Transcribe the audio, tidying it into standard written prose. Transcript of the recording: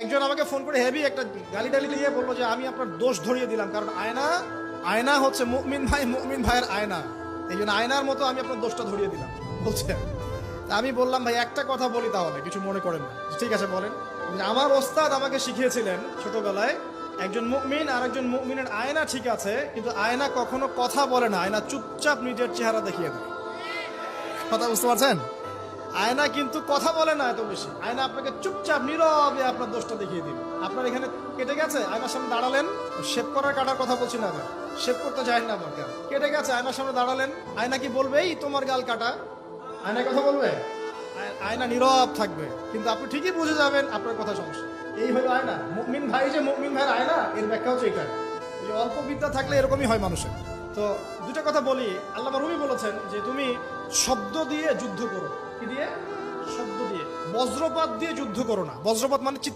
একজন আমাকে ফোন করে হেভি একটা গালি টালি দিয়ে বললো যে আমি আপনার দোষ ধরিয়ে দিলাম, কারণ আয়না আয়না হচ্ছে মুমিন ভাই, মুমিন ভাইয়ের আয়না, এই জন্য আয়নার মতো আমি আপনার দোষটা ধরিয়ে দিলাম বলছে। তা আমি বললাম ভাই একটা কথা বলি, তাহলে কিছু মনে করেন না। ঠিক আছে বলেন। আমার ওস্তাদ আমাকে শিখিয়েছিলেন ছোটবেলায়, একজন মুমিন আর একজন মুমিনের আয়না ঠিক আছে, কিন্তু আয়না কখনো কথা বলে না, আয়না চুপচাপ নিজের চেহারা দেখিয়ে দেয়। কথা বুঝতে পারছেন? আয়না কিন্তু কথা বলে না এত বেশি, আয়না আপনাকে চুপচাপ নীরবে আপনার দোষটা দেখিয়ে দিবে। আপনার এখানে কেটে গেছে, আয়নার সামনে দাঁড়ালেন, শেভ করার কাটার কথা বলছি না, শেভ করতে যায় না আমার গাল, কেটে গেছে, আয়নার সামনে দাঁড়ালেন, আয়না কি বলবে এই তোমার গাল কাটা? আয়না কথা বলবে? আয়না নীরব থাকবে, কিন্তু আপনি ঠিকই বুঝে যাবেন আপনার কথা সমস্যা। এই হলো আয়না। মুমিন ভাই যে মুমিন ভাইয়ের আয়না, এর ব্যাখ্যা হচ্ছে এটা। এই অল্প বিদ্যা থাকলে এরকমই হয় মানুষের। তো দুটো কথা বলি, আল্লামা রুমি বলেছেন যে তুমি শব্দ দিয়ে যুদ্ধ করো। কি দিয়ে? শব্দ দিয়ে। বজ্রপাত দিয়ে যুদ্ধ করো না। বজ্রপাত মানে চিৎকার